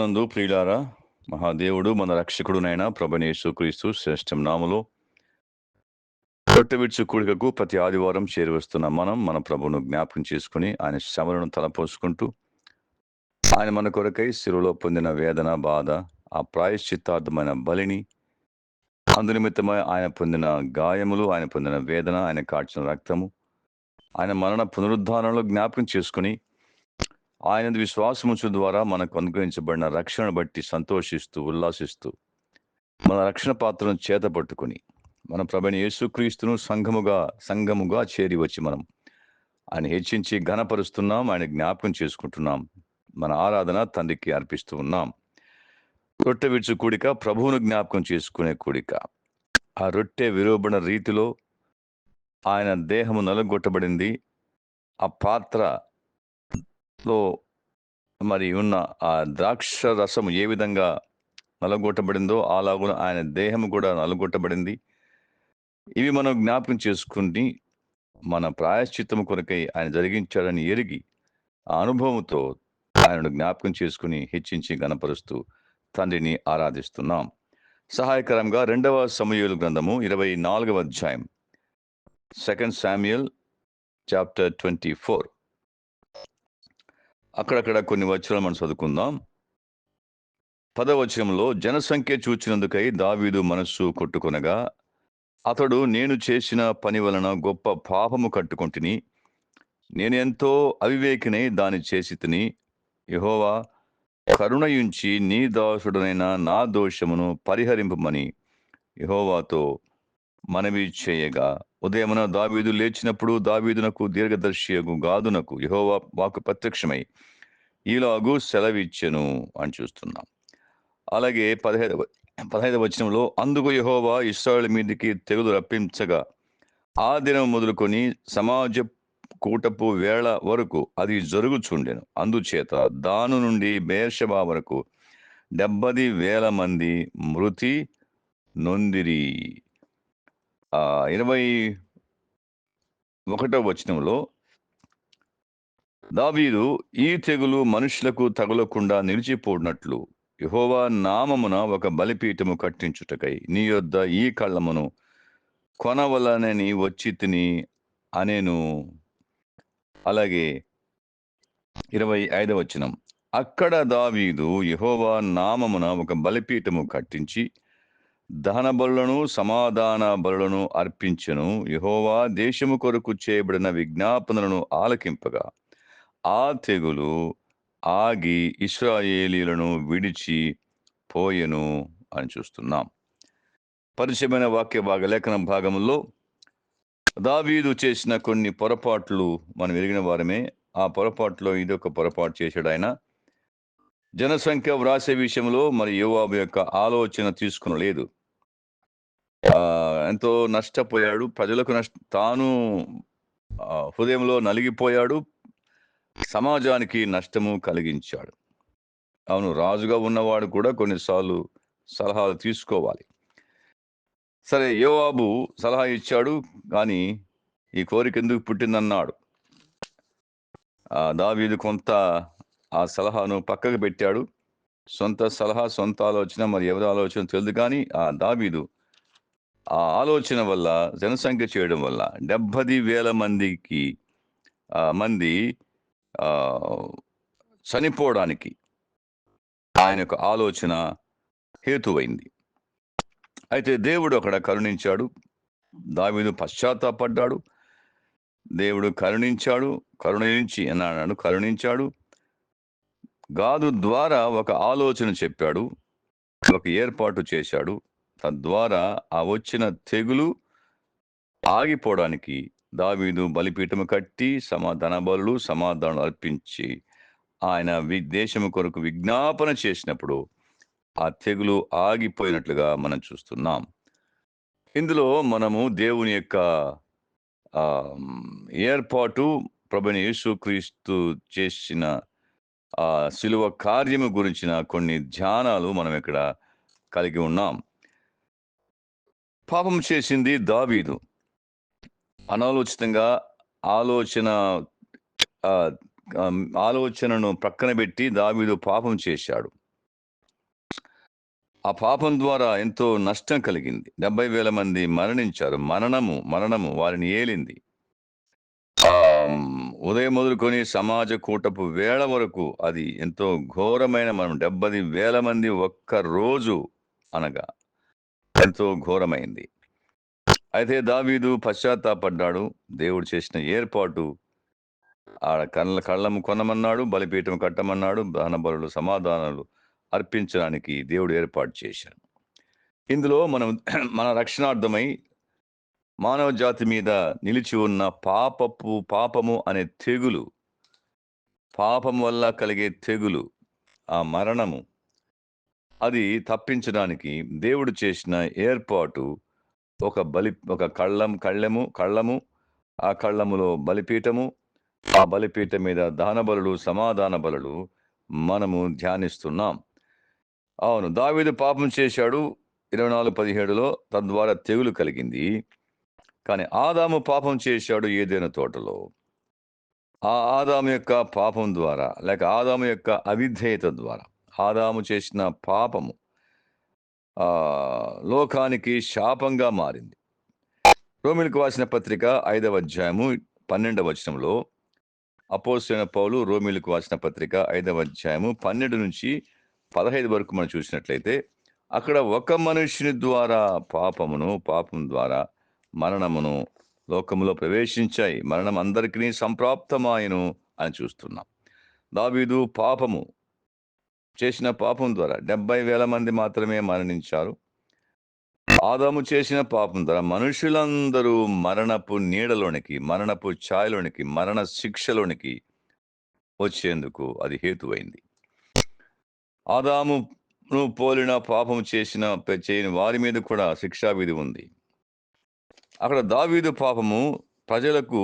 ప్రభునందు ప్రియులారా, మహాదేవుడు మన రక్షకుడునైన ప్రభువైన యేసుక్రీస్తు శ్రేష్ఠ నామములో రొట్టె కూడికకు ప్రతి ఆదివారం చేరువస్తున్న మనం మన ప్రభువును జ్ఞాపకం చేసుకుని ఆయన శ్రమలను తలపోసుకుంటూ ఆయన మన కొరకై శిలువలో పొందిన వేదన బాధ, ఆ ప్రాయశ్చిత్తార్థమైన బలిని, అందునిమిత్తమై ఆయన పొందిన గాయములు, ఆయన పొందిన వేదన, ఆయన కార్చిన రక్తము, ఆయన మరణ పునరుద్ధానంలో జ్ఞాపకం చేసుకుని ఆయన విశ్వాసముంచు ద్వారా మనకు అనుగ్రహించబడిన రక్షణను బట్టి సంతోషిస్తూ ఉల్లాసిస్తూ మన రక్షణ పాత్రను చేతపట్టుకుని మన ప్రభువైన యేసుక్రీస్తును సంఘముగా చేరి వచ్చి మనం ఆయన హెచ్చించి ఘనపరుస్తున్నాం, ఆయన జ్ఞాపకం చేసుకుంటున్నాం. మన ఆరాధన తండ్రికి అర్పిస్తూ ఉన్నాం. రొట్టె విరుచు కూడిక ప్రభువును జ్ఞాపకం చేసుకునే కూడిక. ఆ రొట్టె విరువబడిన రీతిలో ఆయన దేహము నలుగొట్టబడింది. ఆ పాత్రలో మరి ఉన్న ఆ ద్రాక్ష రసము ఏ విధంగా నలగొట్టబడిందో అలాగున ఆయన దేహము కూడా నలగొట్టబడింది. ఇవి మనం జ్ఞాపకం చేసుకుని మన ప్రాయశ్చిత్తము కొరకై ఆయన జరిగించాడని ఎరిగి ఆ అనుభవంతో ఆయనను జ్ఞాపకం చేసుకుని హెచ్చించి గణపరుస్తూ తండ్రిని ఆరాధిస్తున్నాం. సహాయకరంగా 2వ సమూయేలు గ్రంథము 24వ అధ్యాయం, 2 Samuel చాప్టర్ 24. అక్కడక్కడ కొన్ని వచనాలు మనం చదువుకుందాం. 10వ వచనంలో, జనసంఖ్య చూచినందుకై దావీదు మనస్సు కొట్టుకొనగా అతడు, నేను చేసిన పని వలన గొప్ప పాపము కట్టుకొంటిని, నేను ఎంతో అవివేకినై దాని చేసి తిని, యెహోవా కరుణయుంచి నీ దాసుడనైన నా దోషమును పరిహరింపమని యెహోవాతో మనవి చేయగా, ఉదయమున దావీదు లేచినప్పుడు దావీదునకు దీర్ఘదర్శియగు గాదునకు యెహోవా వాక్కు ప్రత్యక్షమై ఈలాగు సెలవిచ్చెను అని చూస్తున్నాం. అలాగే 15వ వచనంలో, అందుకు యెహోవా ఇశ్రాయేలు మీదికి తెగులు రప్పించగా ఆ దినం మొదలుకొని సమాజ కూటపు వేళ వరకు అది జరుగుచుండెను. అందుచేత దాను నుండి బెయేర్షెబా వరకు 70,000 మంది మృతి నొందిరి. 21వ వచనంలో, దావీదు, ఈ తెగులు మనుషులకు తగులకుండా నిలిచిపోనట్లు యెహోవా నామమున ఒక బలిపీఠము కట్టించుటకై నీ యొద్ద ఈ కళ్ళమును కొనవలనని వచ్చి తిని అనేను. అలాగే 25వ వచనం, అక్కడ దావీదు యెహోవా నామమున ఒక బలిపీఠము కట్టించి దహన బలులను సమాధాన బలులను అర్పించెను. యెహోవా దేశము కొరకు చేయబడిన విజ్ఞాపనలను ఆలకింపగా ఆ తెగులు ఆగి ఇశ్రాయేలీలను విడిచి పోయెను అని చూస్తున్నాం. పరిచయమైన వాక్య లేఖన భాగంలో దావీదు చేసిన కొన్ని పొరపాట్లు మనం ఎరిగిన వారమే. ఆ పొరపాటులో ఇదొక పొరపాటు చేశాడు ఆయన. జనసంఖ్య వ్రాసే విషయంలో మరి యోవాబు యొక్క ఆలోచన తీసుకునలేదు. ఎంతో నష్టపోయాడు. ప్రజలకు తాను హృదయంలో నలిగిపోయాడు. సమాజానికి నష్టము కలిగించాడు. అవును, రాజుగా ఉన్నవాడు కూడా కొన్నిసార్లు సలహాలు తీసుకోవాలి. సరే, యోవాబు సలహా ఇచ్చాడు, కానీ ఈ కోరిక ఎందుకు పుట్టిందన్నాడు. దావీదు కొంత ఆ సలహాను పక్కకు పెట్టాడు. సొంత సలహా, సొంత ఆలోచన, మరి ఎవరి ఆలోచన తెలియదు, కానీ ఆ దావీదు ఆ ఆలోచన వల్ల, జనసంఖ్య చేయడం వల్ల 70,000 మంది చనిపోవడానికి ఆయన యొక్క ఆలోచన హేతువైంది. అయితే దేవుడు అక్కడ కరుణించాడు. దావీదు పశ్చాత్తాపడ్డాడు. దేవుడు కరుణించాడు. కరుణించాడు. గాదు ద్వారా ఒక ఆలోచన చెప్పాడు, ఒక ఏర్పాటు చేశాడు. తద్వారా ఆ వచ్చిన తెగులు ఆగిపోవడానికి దావీదు బలిపీఠము కట్టి సమాధాన బలులు, సమాధానం అర్పించి ఆయన దేశము కొరకు విజ్ఞాపన చేసినప్పుడు ఆ తెగులు ఆగిపోయినట్లుగా మనం చూస్తున్నాం. ఇందులో మనము దేవుని యొక్క ఏర్పాటు, ప్రభువైన యేసుక్రీస్తు చేసిన శిలువ కార్యము గురించిన కొన్ని ధ్యానాలు మనం ఇక్కడ కలిగి ఉన్నాం. పాపం చేసింది దావీదు. అనాలోచితంగా ఆలోచనను ప్రక్కన పెట్టి దావీదు పాపం చేశాడు. ఆ పాపం ద్వారా ఎంతో నష్టం కలిగింది. 70,000 మంది మరణించారు. మరణము వారిని ఏలింది. ఉదయం మొదలుకొని సమాజ కూటపు వేళ వరకు అది ఎంతో ఘోరమైన మరణం. 70,000 మంది ఒక్క రోజు అనగా ఎంతో ఘోరమైంది. అయితే దావీదు పశ్చాత్తాపడ్డాడు. దేవుడు చేసిన ఏర్పాటు ఆడ కళ్ళము కొనమన్నాడు, బలిపీఠం కట్టమన్నాడు, దహన బలులు, సమాధానాలు అర్పించడానికి దేవుడు ఏర్పాటు చేశాడు. ఇందులో మనం మన రక్షణార్థమై మానవ జాతి మీద నిలిచి ఉన్న పాపము అనే తెగులు, పాపం వల్ల కలిగే తెగులు, ఆ మరణము, అది తప్పించడానికి దేవుడు చేసిన ఏర్పాటు ఒక కళ్ళము, ఆ కళ్ళములో బలిపీఠము, ఆ బలిపీఠం మీద దహన బలులు, సమాధాన బలులు మనము ధ్యానిస్తున్నాం. అవును, దావీదు పాపం చేశాడు 24:17లో, తద్వారా తెగులు కలిగింది. కానీ ఆదాము పాపం చేశాడు ఏదైనా తోటలో. ఆ ఆదాము యొక్క పాపం ద్వారా, లేక ఆదాము యొక్క అవిధేయత ద్వారా, ఆదాము చేసిన పాపము లోకానికి శాపంగా మారింది. రోమీయులకు రాసిన పత్రిక 5వ అధ్యాయము 12వ వచనంలో అపోస్తలుడైన పౌలు రోమీయులకు రాసిన పత్రిక 5వ అధ్యాయము 12 నుంచి 15 వరకు మనం చూసినట్లయితే, అక్కడ ఒక మనుషుని ద్వారా పాపం ద్వారా మరణమును లోకములో ప్రవేశించాయి, మరణం అందరికీ సంప్రాప్తమాయను అని చూస్తున్నాం. దావీదు చేసిన పాపం ద్వారా 70,000 మంది మాత్రమే మరణించారు. ఆదాము చేసిన పాపం ద్వారా మనుషులందరూ మరణపు నీడలోనికి, మరణపు ఛాయలోనికి, మరణ శిక్షలోనికి వచ్చేందుకు అది హేతువైంది. ఆదామును పోలిన పాపం చేయని వారి మీద కూడా శిక్షావిధి ఉంది. అక్కడ దావీదు పాపము ప్రజలకు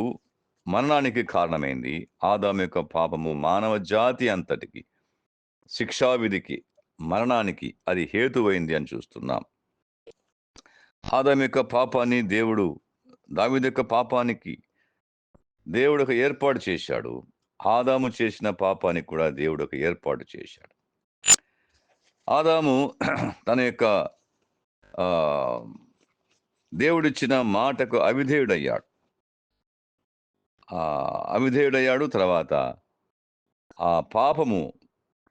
మరణానికి కారణమైంది. ఆదాము యొక్క పాపము మానవ జాతి అంతటికి శిక్షావిధికి, మరణానికి అది హేతువైంది అని చూస్తున్నాం. ఆదాము యొక్క పాపాన్ని దావీదు యొక్క పాపానికి దేవుడు ఒక ఏర్పాటు చేశాడు. ఆదాము చేసిన పాపానికి కూడా దేవుడు ఒక ఏర్పాటు చేశాడు. ఆదాము తన యొక్క దేవుడిచ్చిన మాటకు అవిధేయుడయ్యాడు. తర్వాత ఆ పాపము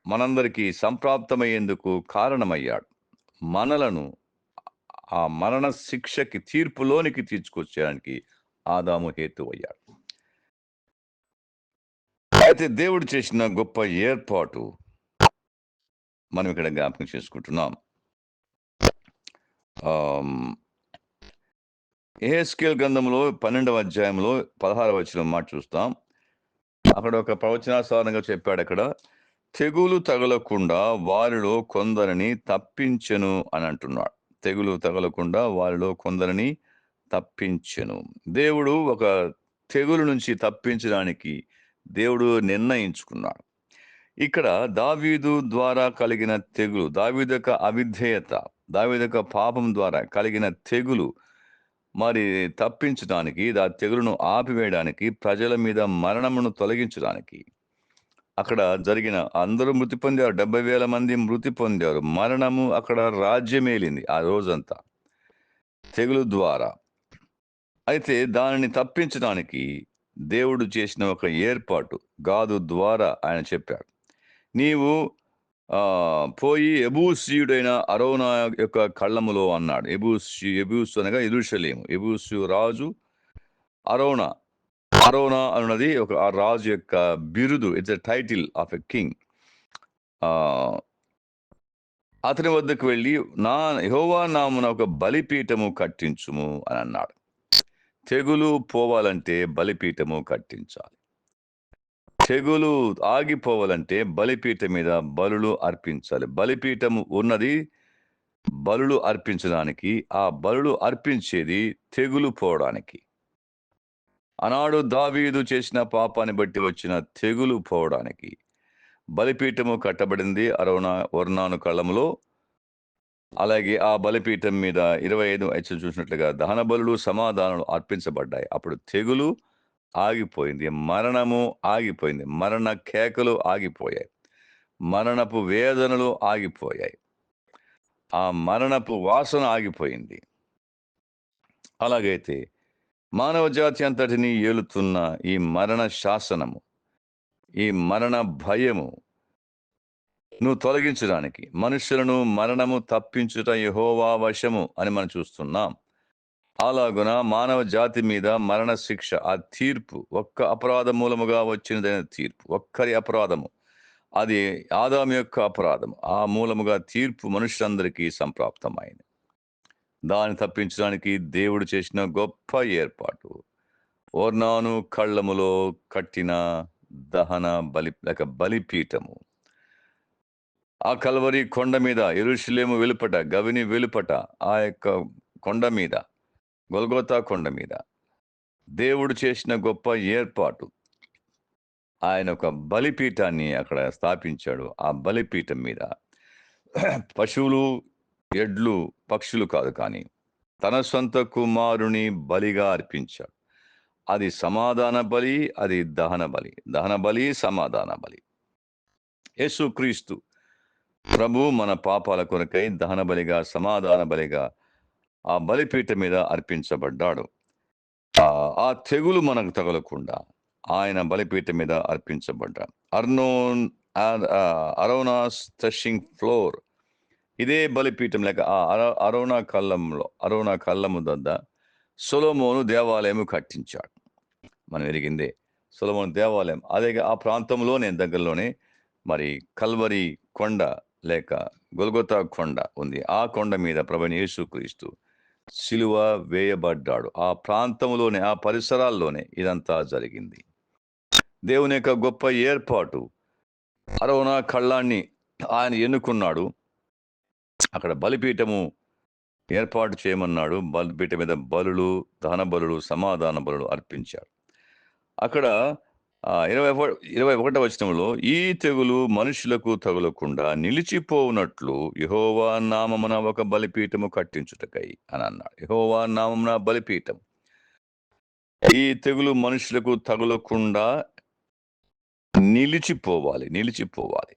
మనందరికీ సంప్రాప్తమయ్యేందుకు కారణమయ్యాడు. మనలను ఆ మరణ శిక్షకి, తీర్పులోనికి తీసుకొచ్చేయడానికి ఆదాము హేతువయ్యాడు. అయితే దేవుడు చేసిన గొప్ప ఏర్పాటు మనం ఇక్కడ జ్ఞాపకం చేసుకుంటున్నాం. యెహెజ్కేలు గ్రంథంలో 12వ అధ్యాయంలో 16వ వచనం మాట చూస్తాం. అక్కడ ఒక ప్రవచనాసారంగా చెప్పాడు. అక్కడ తెగులు తగలకుండా వారిలో కొందరిని తప్పించెను అని అంటున్నాడు. తెగులు తగలకుండా వారిలో కొందరిని తప్పించెను. దేవుడు ఒక తెగులు నుంచి తప్పించడానికి దేవుడు నిర్ణయించుకున్నాడు. ఇక్కడ దావీదు ద్వారా కలిగిన తెగులు, దావీదు యొక్క అవిధేయత, దావీదు యొక్క పాపం ద్వారా కలిగిన తెగులు మరి తప్పించడానికి, ఆ తెగులును ఆపివేయడానికి, ప్రజల మీద మరణమును తొలగించడానికి అక్కడ జరిగిన అందరూ మృతి పొందారు. 70,000 మంది మృతి పొందారు. మరణము అక్కడ రాజ్యమేలింది ఆ రోజంతా తెగులు ద్వారా. అయితే దానిని తప్పించడానికి దేవుడు చేసిన ఒక ఏర్పాటు గాదు ద్వారా ఆయన చెప్పాడు, నీవు పోయి యెబూసీయుడైన అరోనా యొక్క కళ్ళములో అన్నాడు. యెబూసు అనగా యెరూషలేము. యెబూసు రాజు అరోనా అన్నది ఆ రాజు యొక్క బిరుదు. It's a title of a king. అతని వద్దకు వెళ్ళి యెహోవా నామమున ఒక బలిపీఠము కట్టించుము అని అన్నాడు. తెగులు పోవాలంటే బలిపీఠము కట్టించాలి. తెగులు ఆగిపోవాలంటే బలిపీఠం మీద బలులు అర్పించాలి. బలిపీఠము ఉన్నది బలులు అర్పించడానికి, ఆ బలులు అర్పించేది తెగులు పోవడానికి. ఆనాడు దావీదు చేసిన పాపాన్ని బట్టి వచ్చిన తెగులు పోవడానికి బలిపీఠము కట్టబడింది ఒర్నాను కళ్ళములో. అలాగే ఆ బలిపీఠం మీద 25 వచనం చూసినట్లుగా దహన బలులు, సమాధానాలు అర్పించబడ్డాయి. అప్పుడు తెగులు ఆగిపోయింది, మరణము ఆగిపోయింది, మరణ కేకలు ఆగిపోయాయి, మరణపు వేదనలు ఆగిపోయాయి. ఆ మరణపు వాసన ఆగిపోయింది. అలాగైతే మానవ జాతి అంతటిని ఏలుతున్న ఈ మరణ శాసనము, ఈ మరణ భయము నువ్వు తొలగించడానికి, మనుషులను మరణము తప్పించుట యెహోవా వశము అని మనం చూస్తున్నాం. అలాగున మానవ జాతి మీద మరణ శిక్ష, ఆ తీర్పు, ఒక్క అపరాధ మూలముగా వచ్చినదైన తీర్పు, ఒక్కరి అపరాధము, అది ఆదాము యొక్క అపరాధం, ఆ మూలముగా తీర్పు మనుషులందరికీ సంప్రాప్తమైంది. దాన్ని తప్పించడానికి దేవుడు చేసిన గొప్ప ఏర్పాటు ఓర్నాను కళ్ళములో కట్టిన దహన బలిపీఠము. ఆ కల్వరి కొండ మీద, యెరూషలేము వెలుపట, గవిని వెలుపట, ఆ యొక్క కొండ మీద, గొల్గోతా కొండ మీద దేవుడు చేసిన గొప్ప ఏర్పాటు. ఆయన ఒక బలిపీఠాన్ని అక్కడ స్థాపించాడు. ఆ బలిపీఠం మీద పశువులు, ఎడ్లు, పక్షులు కాదు, కానీ తన సొంత కుమారుని బలిగా అర్పించాడు. అది సమాధాన బలి, అది దహన బలి. దహన బలి, సమాధాన బలి. యేసుక్రీస్తు ప్రభు మన పాపాల కొరకై దహన బలిగా, సమాధాన బలిగా ఆ బలిపీఠం మీద అర్పించబడ్డాడు. ఆ తెగులు మనకు తగలకుండా ఆయన బలిపీఠం మీద అర్పించబడ్డాడు. అరోనాస్ థ్రెషింగ్ ఫ్లోర్, ఇదే బలిపీఠం లేక ఆ అరోనా కళ్ళము వద్ద సొలొమోను దేవాలయము కట్టించాడు. మనం ఎరిగిందే సొలొమోను దేవాలయం. అదే ఆ ప్రాంతంలోనే, దగ్గరలోనే మరి కల్వరి కొండ లేక గొల్గొతా కొండ ఉంది. ఆ కొండ మీద ప్రభువైన యేసుక్రీస్తు సిలువ వేయబడ్డాడు. ఆ ప్రాంతంలోనే, ఆ పరిసరాల్లోనే ఇదంతా జరిగింది. దేవుని యొక్క గొప్ప ఏర్పాటు. అరోనా కళ్ళాన్ని ఆయన ఎన్నుకున్నాడు. అక్కడ బలిపీఠము ఏర్పాటు చేయమన్నాడు. బలిపీఠం మీద బలులు, దహన బలులు, సమాధాన బలులు అర్పించాడు. అక్కడ 21వ వచనంలో, ఈ తెగులు మనుషులకు తగులకుండా నిలిచిపోవునట్లు యెహోవా నామమున ఒక బలిపీఠము కట్టించుటకై అని అన్నాడు. యెహోవా నామమున బలిపీఠం. ఈ తెగులు మనుషులకు తగులకుండా నిలిచిపోవాలి.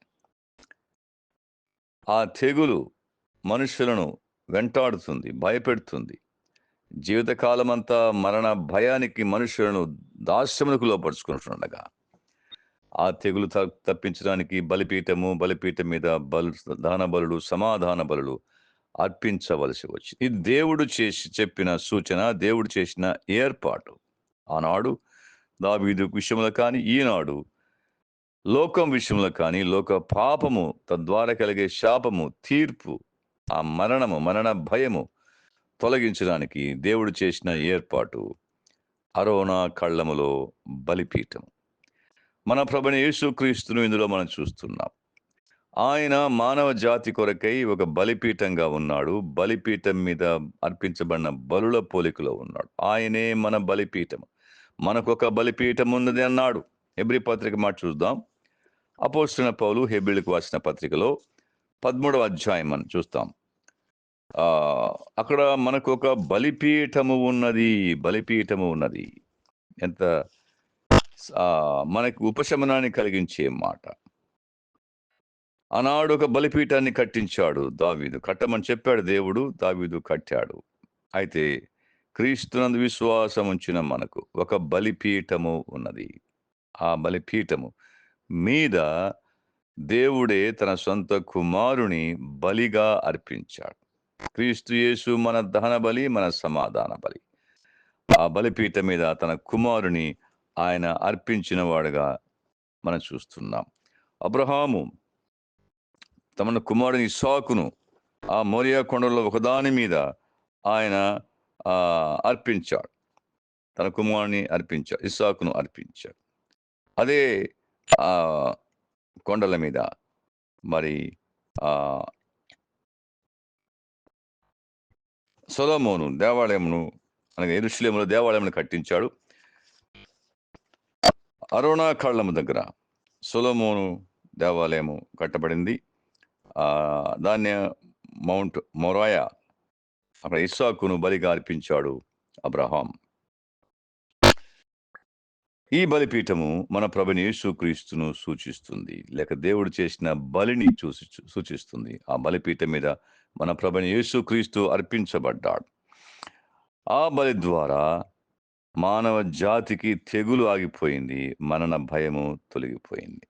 ఆ తెగులు మనుషులను వెంటాడుతుంది, భయపెడుతుంది. జీవితకాలమంతా మరణ భయానికి మనుషులను దాస్యమునకు లోపరుచుకుంటుండగా ఆ తెగులు తప్పించడానికి బలిపీఠం మీద దహన బలులు, సమాధాన బలులు అర్పించవలసి వచ్చింది. ఇది దేవుడు చెప్పిన సూచన, దేవుడు చేసిన ఏర్పాటు. ఆనాడు దావీదు విషయంలో కానీ, ఈనాడు లోకం విషయంలో కానీ, లోక పాపము తద్వారా కలిగే శాపము, తీర్పు, ఆ మరణ భయము తొలగించడానికి దేవుడు చేసిన ఏర్పాటు అరోనా కళ్ళములో బలిపీఠం. మన ప్రభువైన యేసుక్రీస్తును ఇందులో మనం చూస్తున్నాం. ఆయన మానవ జాతి కొరకై ఒక బలిపీఠంగా ఉన్నాడు. బలిపీఠం మీద అర్పించబడిన బలుల పోలికలో ఉన్నాడు. ఆయనే మన బలిపీఠం. మనకొక బలిపీఠం ఉన్నది అన్నాడు. హెబ్రీ పత్రిక మాట చూద్దాం. అపోస్తలుడైన పౌలు హెబ్రీయులకు రాసిన పత్రికలో 13వ అధ్యాయం మనం చూస్తాం. అక్కడ మనకు ఒక బలిపీఠము ఉన్నది. ఎంత మనకు ఉపశమనాన్ని కలిగించే మాట. ఆనాడు ఒక బలిపీఠాన్ని కట్టించాడు దావీదు. కట్టమని చెప్పాడు దేవుడు, దావీదు కట్టాడు. అయితే క్రీస్తునందు విశ్వాసం ఉంచిన మనకు ఒక బలిపీఠము ఉన్నది. ఆ బలిపీఠము మీద దేవుడే తన సొంత కుమారుని బలిగా అర్పించాడు. క్రీస్తు యేసు మన దహన బలి, మన సమాధాన బలి. ఆ బలిపీఠం మీద తన కుమారుని ఆయన అర్పించిన వాడుగా మనం చూస్తున్నాం. అబ్రహాము తమ కుమారుని ఇస్సాకును ఆ మోరియా కొండలో ఒకదాని మీద ఆయన అర్పించాడు. తన కుమారుని అర్పించాడు, ఇస్సాకును అర్పించాడు. అదే కొండల మీద మరి సొలొమోను దేవాలయమును, అనగా యెరూషలేములో దేవాలయమును కట్టించాడు. అరోనా కళ్ళము దగ్గర సొలొమోను దేవాలయము కట్టబడింది. దాన్ని మౌంట్ మొరాయా, అక్కడ ఇస్సాకును బలిగా అర్పించాడు అబ్రహాం. ఈ బలిపీఠము మన ప్రభువైన యేసుక్రీస్తును సూచిస్తుంది, లేక దేవుడు చేసిన బలిని సూచిస్తుంది. ఆ బలిపీఠం మీద మన ప్రభువైన యేసుక్రీస్తు అర్పించబడ్డాడు. ఆ బలి ద్వారా మానవ జాతికి తెగులు ఆగిపోయింది. మరణ భయము తొలగిపోయింది.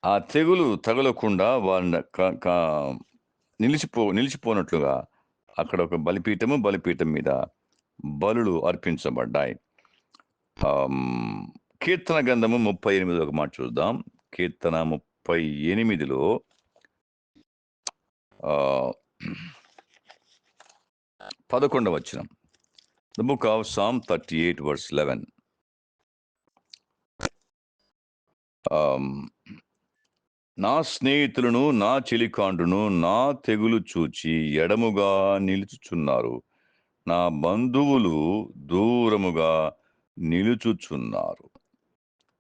ఆ తెగులు తగలకుండా వాళ్ళ నిలిచిపోనట్లుగా అక్కడ ఒక బలిపీఠం మీద బలులు అర్పించబడ్డాయి. కీర్తన గ్రంథము 38 ఒక మాట చూద్దాం. కీర్తన 38లో 11వ వచనం. The book of Psalm 38 verse 11. నా స్నేహితులను, నా చెలికాండ్రును నా తెగులు చూచి ఎడముగా నిలుచుచున్నారు. నా బంధువులు దూరముగా నిలుచుచున్నారు.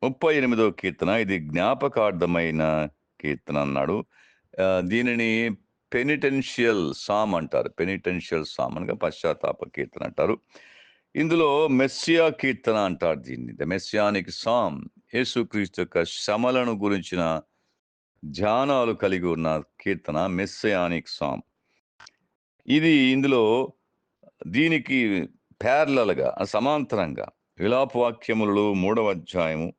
38వ కీర్తన. ఇది జ్ఞాపకార్థమైన కీర్తన అన్నాడు. దీనిని పెనిటెన్షియల్ సామ్ అంటారు. పెనిటెన్షియల్ సామ్ అనగా పశ్చాత్తాప కీర్తన అంటారు. ఇందులో మెస్సియా కీర్తన అంటారు దీన్ని. The Messianic psalm. యేసుక్రీస్తు యొక్క శ్రమలను గురించిన ధ్యానాలు కలిగి ఉన్న కీర్తన మెస్సియానిక్ సామ్. ఇది ఇందులో దీనికి ప్యారలల్గా, సమాంతరంగా విలాపవాక్యములు 3వ అధ్యాయము,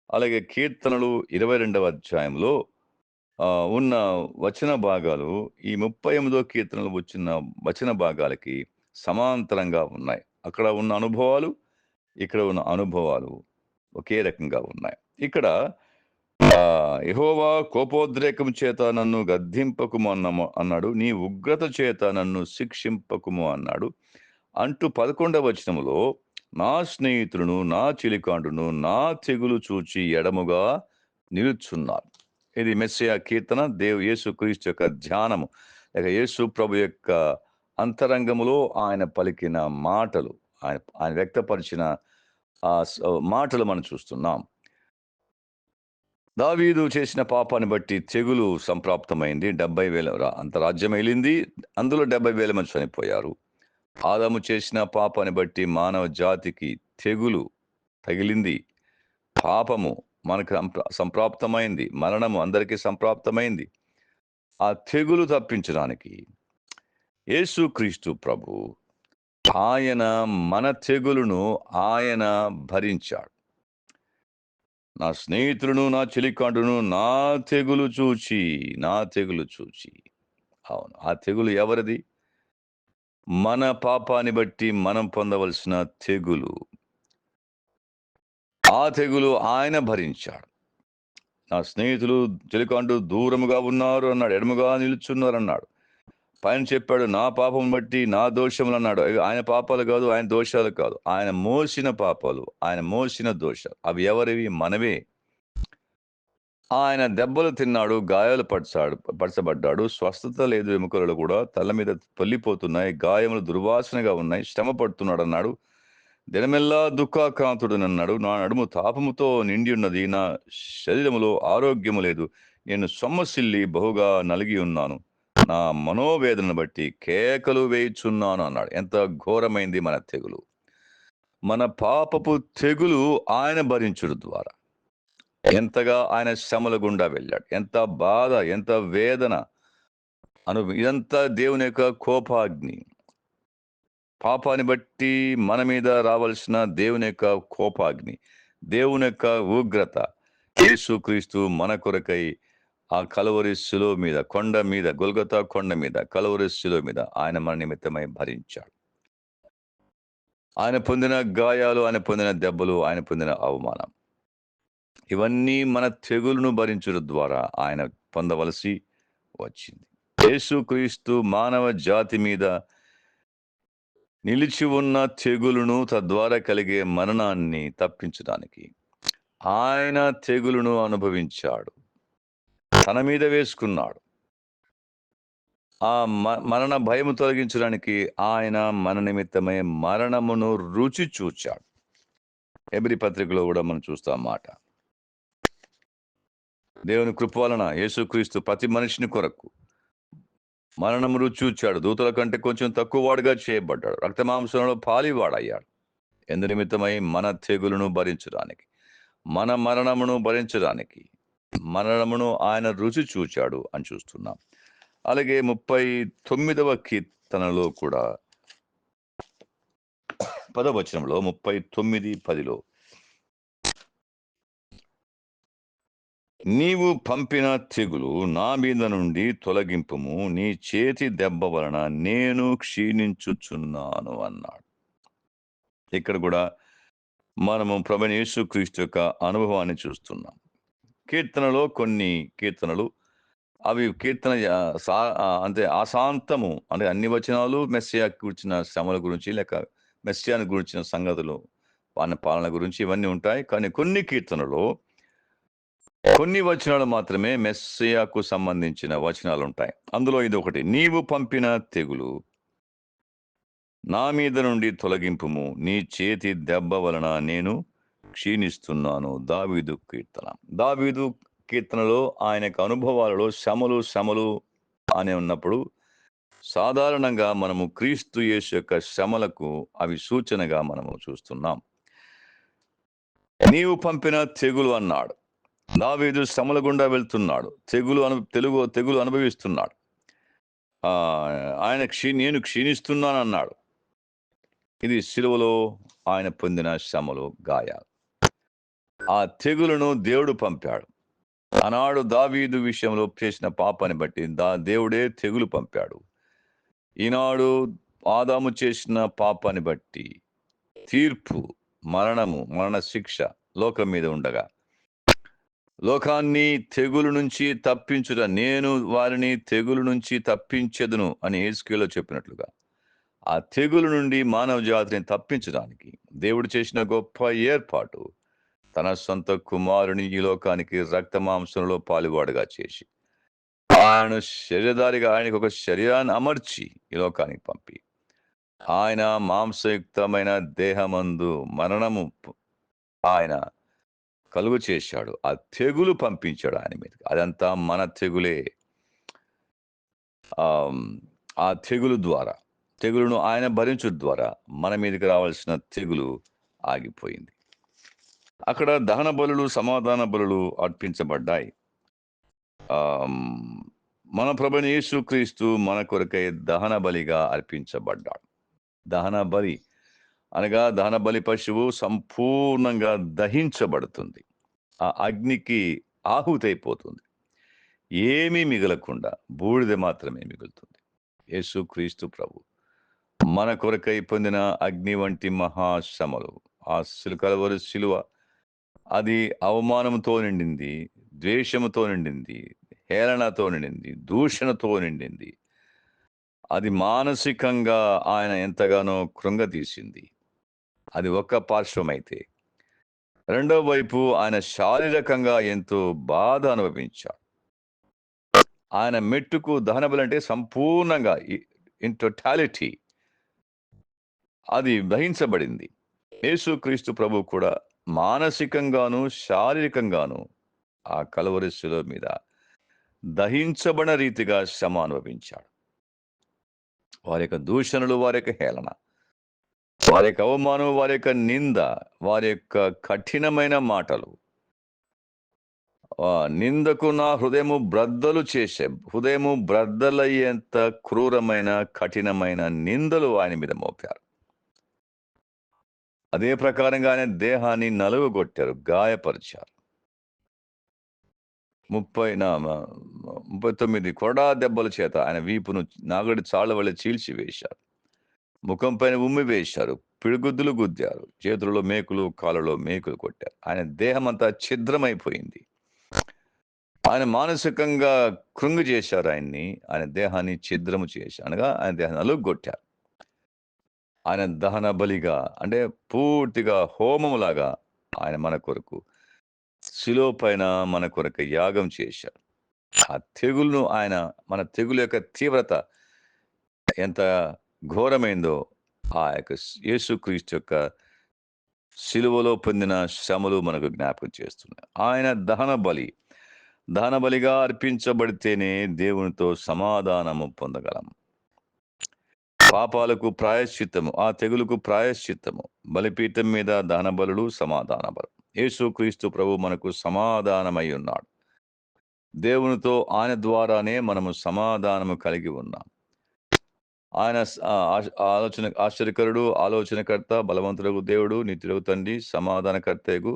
అలాగే కీర్తనలు 22వ అధ్యాయంలో ఉన్న వచన భాగాలు ఈ 38వ కీర్తనలు వచ్చిన వచన భాగాలకి సమాంతరంగా ఉన్నాయి. అక్కడ ఉన్న అనుభవాలు, ఇక్కడ ఉన్న అనుభవాలు ఒకే రకంగా ఉన్నాయి. ఇక్కడ యెహోవా కోపోద్రేకము చేత నన్ను గద్దింపకుము అన్నాడు. నీ ఉగ్రత చేత నన్ను శిక్షింపకుము అన్నాడు. అంటూ 11వ వచనములో నా స్నేహితులను, నా చెలికాండును నా తెగులు చూచి ఎడముగా నిలుచున్నారు. ఇది మెస్సియా కీర్తన. యేసుక్రీస్తు యొక్క ధ్యానము, లేక యేసు ప్రభు యొక్క అంతరంగములో ఆయన పలికిన మాటలు, ఆయన వ్యక్తపరిచిన మాటలు మనం చూస్తున్నాం. దావీదు చేసిన పాపాన్ని బట్టి తెగులు సంప్రాప్తమైంది. 70,000 అంత రాజ్యం వెళ్ళింది. అందులో 70,000 మంది చనిపోయారు. ఆదాము చేసిన పాపాన్ని బట్టి మానవ జాతికి తెగులు తగిలింది. పాపము మనకు సంప్రాప్తమైంది. మరణము అందరికీ సంప్రాప్తమైంది. ఆ తెగులు తప్పించడానికి యేసుక్రీస్తు ప్రభు ఆయన మన తెగులును ఆయన భరించాడు. నా స్నేహితులను, నా చెలికాండును నా తెగులు చూచి. అవును, ఆ తెగులు ఎవరిది? మన పాపాన్ని బట్టి మనం పొందవలసిన తెగులు. ఆ తెగులు ఆయన భరించాడు. నా స్నేహితులు, చెలికాండు దూరముగా ఉన్నారు అన్నాడు, ఎడముగా నిలుచున్నారు అన్నాడు. పైన చెప్పాడు నా పాపం బట్టి, నా దోషములు అన్నాడు. ఆయన పాపాలు కాదు, ఆయన దోషాలు కాదు, ఆయన మోసిన పాపాలు, ఆయన మోసిన దోషాలు. అవి ఎవరివి? మనవే. ఆయన దెబ్బలు తిన్నాడు, గాయాలు పరచబడ్డాడు. స్వస్థత లేదు ఎముకలలో కూడా. తల మీద పల్లిపోతున్నాయి, గాయములు దుర్వాసనగా ఉన్నాయి, శ్రమ పడుతున్నాడు అన్నాడు. దినమెల్లా దుఃఖాక్రాంతుడనన్నాడు. నా నడుము తాపముతో నిండి ఉన్నది, నా శరీరములో ఆరోగ్యము లేదు, నేను సొమ్మసిల్లి బహుగా నలిగి ఉన్నాను, నా మనోవేదనను బట్టి కేకలు వేయుచున్నాను అన్నాడు. ఎంత ఘోరమైంది మన తెగులు! మన పాపపు తెగులు ఆయన భరించుడు ద్వారా ఎంతగా ఆయన శ్రమల గుండా వెళ్ళాడు. ఎంత బాధ, ఎంత వేదన ఇదంతా దేవుని యొక్క కోపాగ్ని. పాపాన్ని బట్టి మన మీద రావాల్సిన దేవుని యొక్క కోపాగ్ని, దేవుని యొక్క ఉగ్రత యేసుక్రీస్తు మన కొరకై ఆ కలువరి శిలువ మీద, కొండ మీద, గొల్గొతా కొండ మీద, కలువరి శిలువ మీద ఆయన మన నిమిత్తమై భరించాడు. ఆయన పొందిన గాయాలు, ఆయన పొందిన దెబ్బలు, ఆయన పొందిన అవమానం, ఇవన్నీ మన తెగులును భరించడం ద్వారా ఆయన పొందవలసి వచ్చింది. యేసుక్రీస్తు మానవ జాతి మీద నిలిచి ఉన్న తెగులును, తద్వారా కలిగే మరణాన్ని తప్పించడానికి ఆయన తెగులును అనుభవించాడు, తన మీద వేసుకున్నాడు. ఆ మరణ భయము తొలగించడానికి ఆయన మన నిమిత్తమై మరణమును రుచి చూచాడు. హెబ్రీ పత్రికలో కూడా మనం చూస్తాం మాట. దేవుని కృప వలన యేసుక్రీస్తు ప్రతి మనిషిని కొరకు మరణము రుచి చూచాడు. దూతల కంటే కొంచెం తక్కువ వాడుగా చేయబడ్డాడు. రక్తమాంసంలో పాలివాడయ్యాడు. ఎందు నిమిత్తమై మన తెగులును భరించడానికి, మన మరణమును భరించడానికి, మరణమును ఆయన రుచి చూచాడు అని చూస్తున్నాం. అలాగే 39వ కీర్తనలో కూడా 10వ వచనంలో 39:10లో నీవు పంపిన తెగులు నా మీద నుండి తొలగింపుము, నీ చేతి దెబ్బ వలన నేను క్షీణించుచున్నాను అన్నాడు. ఇక్కడ కూడా మనము ప్రభువైన యేసుక్రీస్తు యొక్క అనుభవాన్ని చూస్తున్నాం. కీర్తనలో కొన్ని కీర్తనలు అవి కీర్తన అంటే అశాంతము, అంటే అన్ని వచనాలు మెస్సియాకు గురించిన శ్రమల గురించి, లేక మెస్సియాను గురించిన సంగతులు, పాలన గురించి ఇవన్నీ ఉంటాయి. కానీ కొన్ని కీర్తనలో కొన్ని వచనాలు మాత్రమే మెస్సియాకు సంబంధించిన వచనాలు ఉంటాయి. అందులో ఇది ఒకటి. నీవు పంపిన తెగులు నా మీద నుండి తొలగింపుము, నీ చేతి దెబ్బ వలన నేను క్షీణిస్తున్నాను. దావీదు కీర్తన. దావీదు కీర్తనలో ఆయన యొక్క అనుభవాలలో శ్రమలు అని ఉన్నప్పుడు సాధారణంగా మనము క్రీస్తు యేసు యొక్క శ్రమలకు అవి సూచనగా మనము చూస్తున్నాం. నీవు పంపిన తెగులు అన్నాడు. దావీదు శ్రమల గుండా వెళ్తున్నాడు. తెగులు అనుభవిస్తున్నాడు. నేను క్షీణిస్తున్నానన్నాడు. ఇది సిలువలో ఆయన పొందిన శ్రమలు, గాయాలు. ఆ తెగులను దేవుడు పంపాడు. ఆనాడు దావీదు విషయంలో చేసిన పాపాన్ని బట్టి దేవుడే తెగులు పంపాడు. ఈనాడు ఆదాము చేసిన పాపాన్ని బట్టి తీర్పు, మరణ శిక్ష లోకం మీద ఉండగా, లోకాన్ని తెగులు నుంచి తప్పించుట, నేను వారిని తెగులు నుంచి తప్పించెదను అని యేసుకేలో చెప్పినట్లుగా, ఆ తెగులు నుండి మానవ జాతిని తప్పించడానికి దేవుడు చేసిన గొప్ప ఏర్పాటు, తన సొంత కుమారుని ఈ లోకానికి రక్త మాంసంలో పాలువాడుగా చేసి, ఆయన శరీరధారిగా ఆయనకు ఒక శరీరాన్ని అమర్చి ఈ లోకానికి పంపి, ఆయన మాంసయుక్తమైన దేహమందు మరణము ఆయన కలుగు చేశాడు. ఆ తెగులు పంపించాడు ఆయన మీదకి. అదంతా మన తెగులే. ఆ తెగులు ద్వారా, తెగులును ఆయన భరించు ద్వారా మన మీదకి రావాల్సిన తెగులు ఆగిపోయింది. అక్కడ దహన బలులు, సమాధాన బలులు అర్పించబడ్డాయి. మన ప్రభువైన యేసుక్రీస్తు మన కొరకై దహన బలిగా అర్పించబడ్డాడు. దహన బలి అనగా దహన బలి పశువు సంపూర్ణంగా దహించబడుతుంది. ఆ అగ్నికి ఆహుతైపోతుంది. ఏమీ మిగలకుండా బూడిద మాత్రమే మిగులుతుంది. యేసుక్రీస్తు ప్రభు మన కొరకై పొందిన అగ్ని వంటి మహాశ్రమలు, ఆ కలువరి శిలువ, అది అవమానంతో నిండింది, ద్వేషముతో నిండింది, హేళనతో నిండింది, దూషణతో నిండింది. అది మానసికంగా ఆయన ఎంతగానో కృంగతీసింది. అది ఒక పార్శ్వమైతే, రెండవ వైపు ఆయన శారీరకంగా ఎంతో బాధ అనుభవించాడు. ఆయన మెట్టుకు దహనబలి అంటే సంపూర్ణంగా ఇన్ టోటాలిటీ అది దహించబడింది. యేసుక్రీస్తు ప్రభు కూడా మానసికంగాను శారీరకంగాను ఆ కలువరి శిలువ మీద దహించబడిన రీతిగా శ్రమ అనుభవించాడు. వారి యొక్క దూషణలు, వారి యొక్క హేళన, వారి యొక్క అవమానం, వారి యొక్క నింద, వారి యొక్క కఠినమైన మాటలు, నిందకు నా హృదయము బ్రద్దలయ్యేంత క్రూరమైన, కఠినమైన నిందలు ఆయన మీద మోపారు. అదే ప్రకారంగా ఆయన దేహాన్ని నలుగుగొట్టారు, గాయపరిచారు. 39 కొరడా దెబ్బల చేత ఆయన వీపును నాగడి చాళ్ల వల్ల చీల్చి వేశారు. ముఖం పైన ఉమ్మి వేశారు, పిడిగుద్దులు గుద్దారు, చేతులలో మేకులు, కాళ్ళలో మేకులు కొట్టారు. ఆయన దేహం అంతా ఛిద్రమైపోయింది. ఆయన మానసికంగా కృంగి చేశారు ఆయన్ని. ఆయన దేహాన్ని ఛిద్రము చేశారు, అనగా ఆయన దేహాన్ని నలుగొట్టారు. ఆయన దహన బలిగా, అంటే పూర్తిగా హోమములాగా ఆయన మన కొరకు శిలువ పైన మన కొరకు యాగం చేశారు. ఆ తెగులును ఆయన, మన తెగులు యొక్క తీవ్రత ఎంత ఘోరమైందో ఆ యొక్క యేసుక్రీస్తు యొక్క శిలువలో పొందిన శ్రమలు మనకు జ్ఞాపకం చేస్తున్నాయి. ఆయన దహన బలిగా అర్పించబడితేనే దేవునితో సమాధానము పొందగలం. పాపాలకు ప్రాయశ్చిత్తము, ఆ తెగులుకు ప్రాయశ్చిత్తము, బలిపీఠం మీద దహన బలులు, సమాధాన బలు. యేసుక్రీస్తు ప్రభు మనకు సమాధానమై ఉన్నాడు. దేవునితో ఆయన ద్వారానే మనము సమాధానము కలిగి ఉన్నాం. ఆయన ఆశ్చర్యకరుడు, ఆలోచనకర్త, బలవంతుడగు దేవుడు, నిత్యుడగు తండ్రి, సమాధానకర్తయగు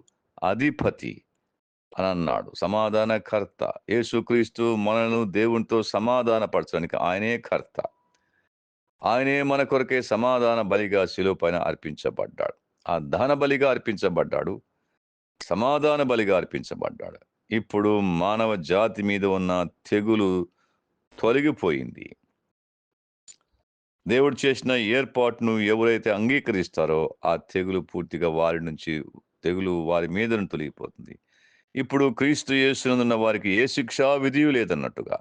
అధిపతి అని అన్నాడు. సమాధానకర్త యేసుక్రీస్తు మనను దేవునితో సమాధానపరచడానికి ఆయనే కర్త. ఆయనే మన కొరకే సమాధాన బలిగా శిలువ పైన అర్పించబడ్డాడు. ఆ దహన బలిగా అర్పించబడ్డాడు, సమాధాన బలిగా అర్పించబడ్డాడు. ఇప్పుడు మానవ జాతి మీద ఉన్న తెగులు తొలగిపోయింది. దేవుడు చేసిన ఏర్పాటును ఎవరైతే అంగీకరిస్తారో ఆ తెగులు పూర్తిగా వారి మీద తొలగిపోతుంది. ఇప్పుడు క్రీస్తు యేసునందున్న వారికి ఏ శిక్షా విధియు లేదన్నట్టుగా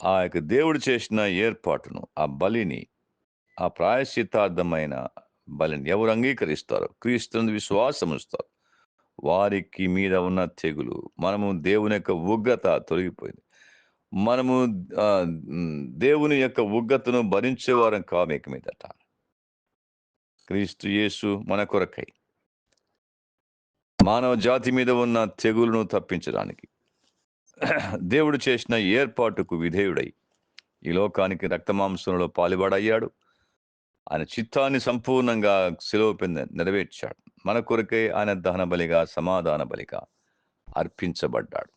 ఆ యొక్క దేవుడు చేసిన ఏర్పాటును, ఆ బలిని, ఆ ప్రాయశ్చిత్తార్థమైన బలిని ఎవరు అంగీకరిస్తారో, క్రీస్తునందు విశ్వాసం ఉంచుతారు, వారికి మీద ఉన్న తెగులు, మనము దేవుని యొక్క ఉగ్రత తొలగిపోయింది. మనము దేవుని యొక్క ఉగ్రతను భరించేవారం కామిక మీదట. క్రీస్తు యేసు మన కొరకై మానవ జాతి మీద ఉన్న తెగులును తప్పించడానికి దేవుడు చేసిన ఏర్పాటుకు విధేయుడై ఈ లోకానికి రక్తమాంసంలో పాలుబడయ్యాడు. ఆయన చిత్తాన్ని సంపూర్ణంగా శిలువ మీద నెరవేర్చాడు. మన కొరకై ఆయన దహన బలిగా, సమాధాన బలిగా అర్పించబడ్డాడు.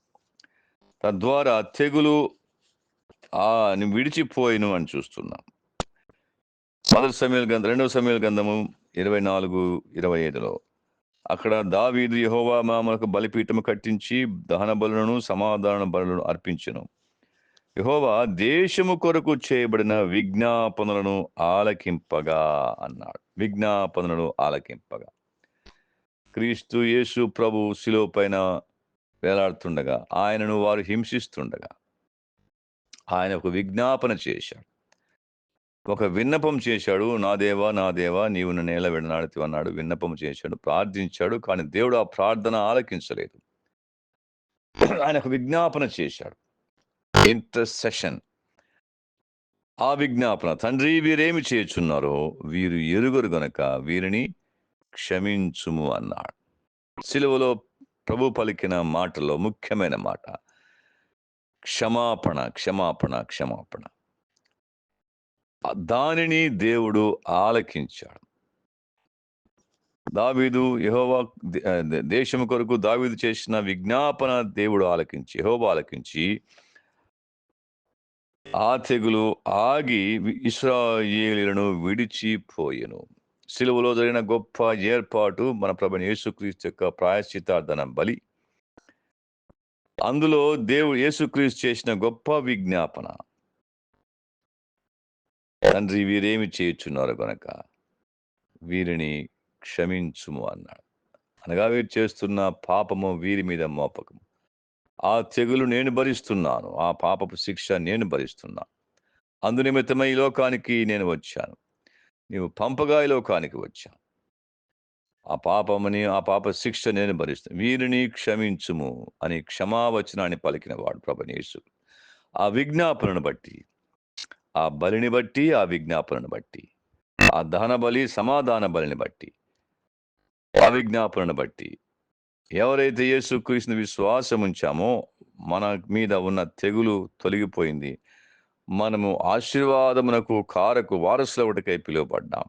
తద్వారా తెగులు విడిచిపోయిను అని చూస్తున్నాం. 2 సమూయేలు గ్రంథము 24:25 అక్కడ దావీదు యెహోవా మనకు బలిపీఠము కట్టించి దహన బలులను, సమాధాన బలులను అర్పించెను. యెహోవా దేశము కొరకు చేయబడిన విజ్ఞాపనలను ఆలకింపగా అన్నాడు. విజ్ఞాపనలను ఆలకింపగా. క్రీస్తు యేసు ప్రభు శిలువ పైన వేలాడుతుండగా, ఆయనను వారు హింసిస్తుండగా ఆయన ఒక విజ్ఞాపన చేశాడు, ఒక విన్నపం చేశాడు. నా దేవా, నా దేవా, నీవు నన్ను ఎలా విడనాడుతూ అన్నాడు. విన్నపం చేశాడు, ప్రార్థించాడు. కానీ దేవుడు ఆ ప్రార్థన ఆలకించలేదు. ఆయన ఒక విజ్ఞాపన చేశాడు, ఇంటర్సెషన్. ఆ విజ్ఞాపన, తండ్రి వీరేమి చేయుచున్నారో వీరు ఎరుగరు గనక వీరిని క్షమించుము అన్నాడు. సిలువలో ప్రభు పలికిన మాటలో ముఖ్యమైన మాట క్షమాపణ, క్షమాపణ, క్షమాపణ. దానిని దేవుడు ఆలకించాడు. దావీదు యెహోవా దేశం కొరకు దావీదు చేసిన విజ్ఞాపన దేవుడు ఆలకించి, యెహోవా ఆలకించి ఆ తెగులు ఆగి ఇశ్రాయేలీయులను విడిచిపోయెను. సిలువలో జరిగిన గొప్ప ఏర్పాటు మన ప్రభువైన యేసుక్రీస్తు యొక్క ప్రాయశ్చిత్తార్థన బలి. అందులో దేవుడు యేసుక్రీస్తు చేసిన గొప్ప విజ్ఞాపన, తండ్రి వీరేమి చేయుచున్నారు గనక వీరిని క్షమించుము అన్నాడు. అనగా వీరు చేస్తున్న పాపము వీరి మీద మోపకము. ఆ తెగులు నేను భరిస్తున్నాను, ఆ పాపపు శిక్ష నేను భరిస్తున్నాను. అందునిమిత్తమై ఈ లోకానికి నేను వచ్చాను, నీవు పంపగా ఈ లోకానికి వచ్చాను. ఆ పాప శిక్ష నేను భరిస్తాను, వీరిని క్షమించుము అని క్షమావచనాన్ని పలికిన వాడు ప్రభువైన యేసు. ఆ విజ్ఞాపనను బట్టి, ఆ బలిని బట్టి, ఆ విజ్ఞాపనను బట్టి, ఆ దహన బలి, సమాధాన బలిని బట్టి, ఆ విజ్ఞాపనను బట్టి ఎవరైతే యేసుక్రీస్తుని విశ్వాసం ఉంచామో మన మీద ఉన్న తెగులు తొలగిపోయింది. మనము ఆశీర్వాదమునకు కారకు వారసులవుటకై పిలువబడ్డాం.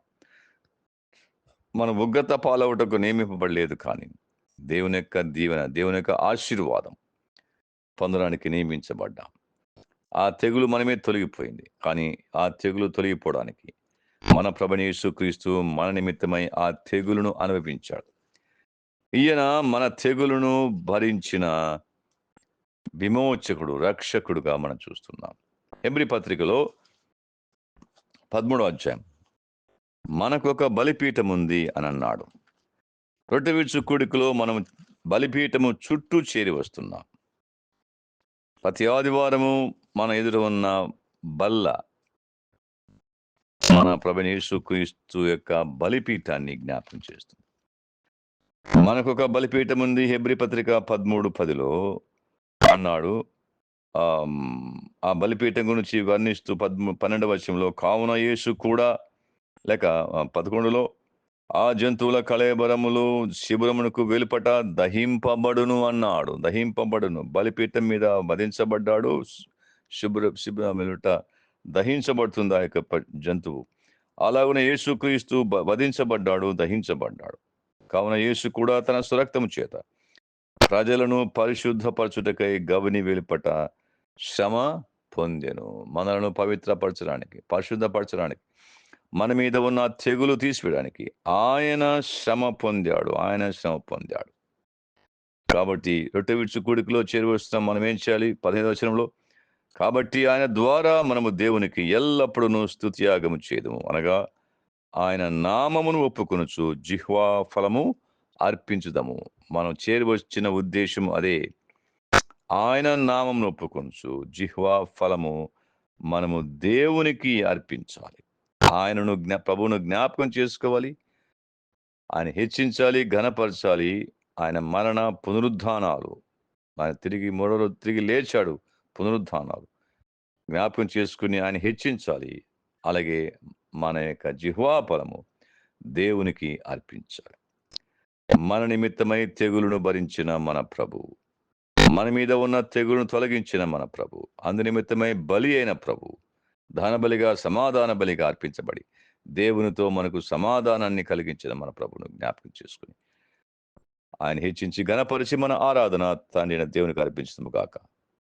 మన ఉగ్రత పాలవుటకు నియమింపబడలేదు, కానీ దేవుని యొక్క దీవెన, దేవుని యొక్క ఆశీర్వాదం పొందడానికి నియమించబడ్డాం. ఆ తెగులు మనమే తొలగిపోయింది, కానీ ఆ తెగులు తొలగిపోవడానికి మన ప్రభువైన యేసుక్రీస్తు మన నిమిత్తమై ఆ తెగులును అనుభవించాడు. ఈయన మన తెగులును భరించిన విమోచకుడు, రక్షకుడుగా మనం చూస్తున్నాం. హెబ్రీ పత్రికలో 13వ అధ్యాయం మనకొక బలిపీఠం ఉంది అని అన్నాడు. రొట్టె విరుచు కూడికలో మనం బలిపీఠము చుట్టూ చేరి వస్తున్నాం. ప్రతి ఆదివారము మన ఎదురు ఉన్న బల్ల మన ప్రభువైన యేసుక్రీస్తు యొక్క బలిపీఠాన్ని జ్ఞాపకం చేస్తుంది. మనకొక బలిపీఠం ఉంది. హెబ్రీ పత్రిక 13:10 అన్నాడు. ఆ బలిపీఠం గురించి వర్ణిస్తూ 12వ వచనంలో కావున యేసు కూడా, లేక 11లో ఆ జంతువుల కళేబరములు శిబిరమునకు వెలుపట దహింపబడును అన్నాడు. దహింపబడును. బలిపీఠం మీద వధించబడ్డాడు. శిబిరం వెలుట దహించబడుతుంది ఆ యొక్క జంతువు. అలాగనే యేసుక్రీస్తు వధించబడ్డాడు, దహించబడ్డాడు. కావున యేసు కూడా తన స్వరక్తము చేత ప్రజలను పరిశుద్ధపరచుటకై గవిని వెలుపట శ్రమ పొందెను. మనలను పవిత్రపరచడానికి, పరిశుద్ధపరచడానికి, మన మీద ఉన్న తెగులు తీసివేయడానికి ఆయన శ్రమ పొందాడు. ఆయన శ్రమ పొందాడు. కాబట్టి రొట్టె విరుచు కూడికలో చేరువస్తున్నాం. మనం ఏం చేయాలి? 15వ వచనంలో, కాబట్టి ఆయన ద్వారా మనము దేవునికి ఎల్లప్పుడూ స్తుతియాగము చేదుము, అనగా ఆయన నామమును ఒప్పుకొనుచు జిహ్వా ఫలము అర్పించుదము. మనం చేరువచ్చిన ఉద్దేశం అదే. ఆయన నామమును ఒప్పుకొనుచు జిహ్వా ఫలము మనము దేవునికి అర్పించాలి. ఆయనను ప్రభువును జ్ఞాపకం చేసుకోవాలి. ఆయన హెచ్చించాలి, ఘనపరచాలి. ఆయన మరణ పునరుద్ధానాలు, ఆయన మూడో రోజు తిరిగి లేచాడు, పునరుద్ధానాలు జ్ఞాపకం చేసుకుని ఆయన హెచ్చించాలి. అలాగే మన యొక్క జిహ్వా ఫలము దేవునికి అర్పించాలి. మన నిమిత్తమై తెగులును భరించిన మన ప్రభువు, మన మీద ఉన్న తెగులును తొలగించిన మన ప్రభు, అందు నిమిత్తమై బలి అయిన ప్రభు ధనబలిగా సమాధాన బలిగా అర్పించబడి దేవునితో మనకు సమాధానాన్ని కలిగించిన మన ప్రభును జ్ఞాపకం చేసుకుని ఆయన హెచ్చించి ఘనపరిచి మన ఆరాధన తండ్రి దేవునికి అర్పించదుము గాక.